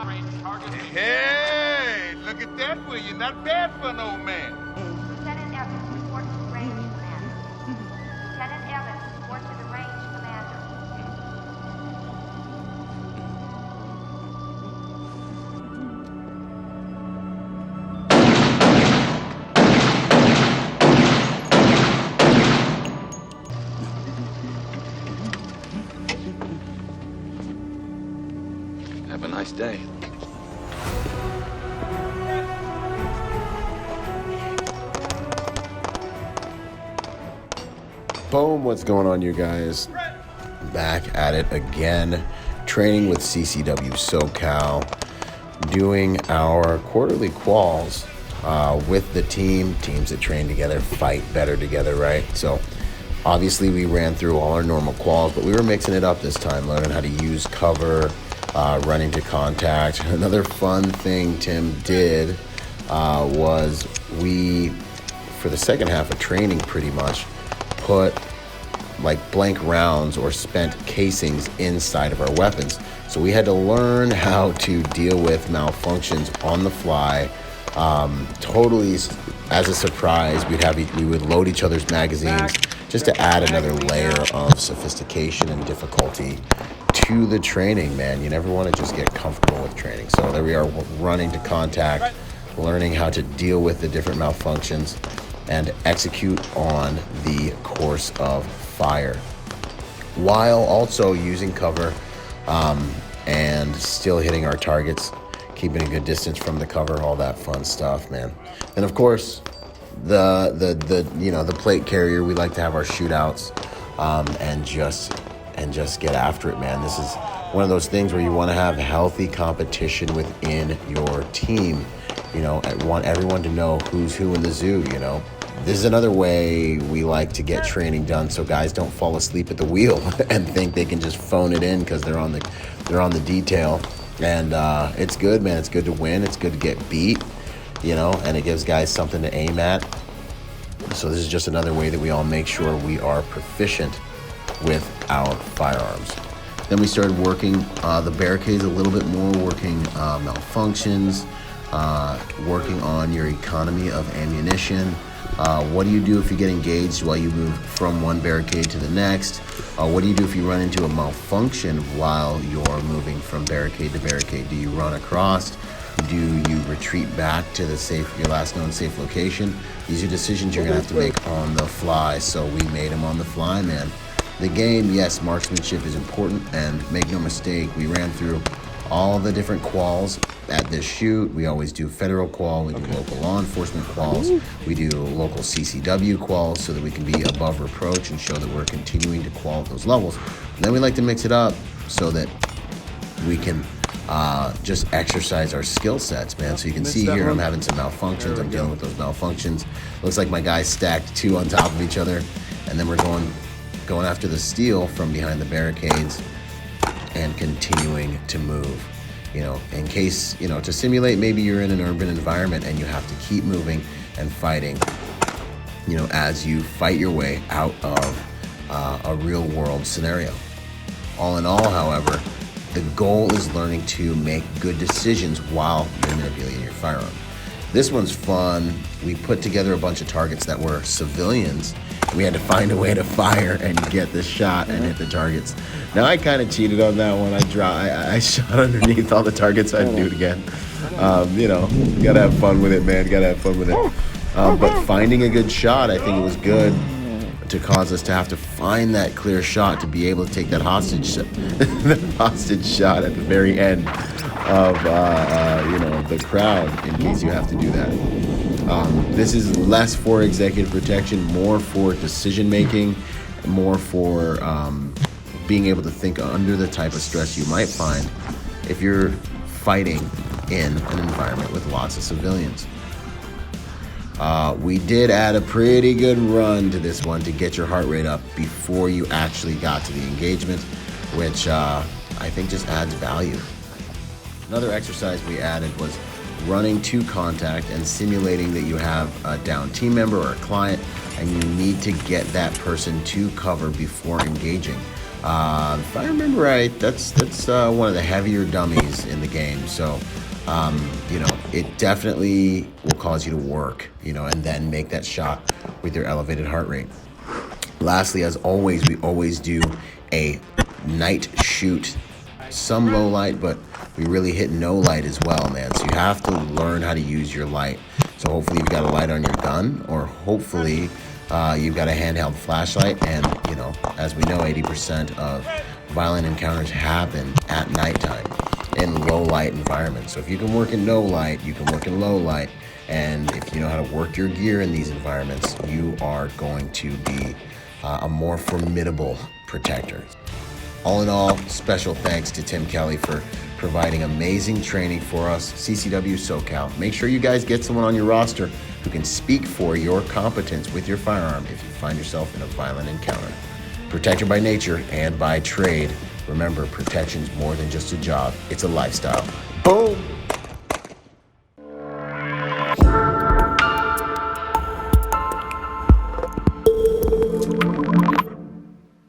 Hey, look at that for you. Not bad for an old man. Lieutenant Evans, report to the range commander. Lieutenant Evans, report to the range commander. Have a nice day. Boom, what's going on, you guys? Back at it again, training with CCW Socal, doing our quarterly QUALS with the teams that train together, fight better together, right? So obviously we ran through all our normal QUALS, but we were mixing it up this time, learning how to use cover, running to contact. Another fun thing Tim did was we, for the second half of training pretty much, put like blank rounds or spent casings inside of our weapons. So we had to learn how to deal with malfunctions on the fly. Totally as a surprise, we would load each other's magazines just to add another layer of sophistication and difficulty to the training, man. You never want to just get comfortable with training. So there we are, running to contact, learning how to deal with the different malfunctions and execute on the course of fire, while also using cover and still hitting our targets, keeping a good distance from the cover, all that fun stuff, man. And of course, the plate carrier, we like to have our shootouts and just get after it, man. This is one of those things where you want to have healthy competition within your team. You know, I want everyone to know who's who in the zoo, you know. This is another way we like to get training done so guys don't fall asleep at the wheel and think they can just phone it in because they're on the detail. And it's good, man. It's good to win. It's good to get beat, you know, and it gives guys something to aim at. So this is just another way that we all make sure we are proficient with our firearms. Then we started working the barricades a little bit more, working malfunctions, working on your economy of ammunition. What do you do if you get engaged while you move from one barricade to the next? What do you do if you run into a malfunction while you're moving from barricade to barricade? Do you run across? Do you retreat back to your last known safe location? These are decisions you're gonna have to make on the fly. So we made them on the fly, man. The game, yes, marksmanship is important, and make no mistake, we ran through all the different QUALs at this shoot. We always do federal QUAL, we do local law enforcement QUALs, we do local CCW QUALs so that we can be above reproach and show that we're continuing to QUAL at those levels. And then we like to mix it up so that we can just exercise our skill sets, man. So you can see here I'm having some malfunctions. I'm dealing with those malfunctions. Looks like my guys stacked two on top of each other, and then we're going after the steel from behind the barricades and continuing to move, you know, in case, you know, to simulate maybe you're in an urban environment and you have to keep moving and fighting, you know, as you fight your way out of a real world scenario. All in all, however, the goal is learning to make good decisions while you're manipulating your firearm. This one's fun. We put together a bunch of targets that were civilians. We had to find a way to fire and get the shot and hit the targets. Now, I kind of cheated on that one. I shot underneath all the targets. I'd do it again. You know, gotta have fun with it, man. Gotta have fun with it. But finding a good shot, I think it was good to cause us to have to find that clear shot to be able to take that hostage shot at the very end of you know, the crowd, in case you have to do that. This is less for executive protection, more for decision making, more for being able to think under the type of stress you might find if you're fighting in an environment with lots of civilians. We did add a pretty good run to this one to get your heart rate up before you actually got to the engagement, which I think just adds value. Another exercise we added was running to contact and simulating that you have a down team member or a client and you need to get that person to cover before engaging. If I remember right, that's one of the heavier dummies in the game. So, you know, it definitely will cause you to work, you know, and then make that shot with your elevated heart rate. Lastly, as always, we always do a night shoot, some low light, but we really hit no light as well, man. So you have to learn how to use your light. So hopefully you've got a light on your gun, or hopefully you've got a handheld flashlight. And, you know, as we know, 80% of violent encounters happen at nighttime in low light environments. So if you can work in no light, you can work in low light. And if you know how to work your gear in these environments, you are going to be a more formidable protector. All in all, special thanks to Tim Kelly for providing amazing training for us, CCW Socal. Make sure you guys get someone on your roster who can speak for your competence with your firearm if you find yourself in a violent encounter. Protector by nature and by trade. Remember, protection's more than just a job, it's a lifestyle. Boom!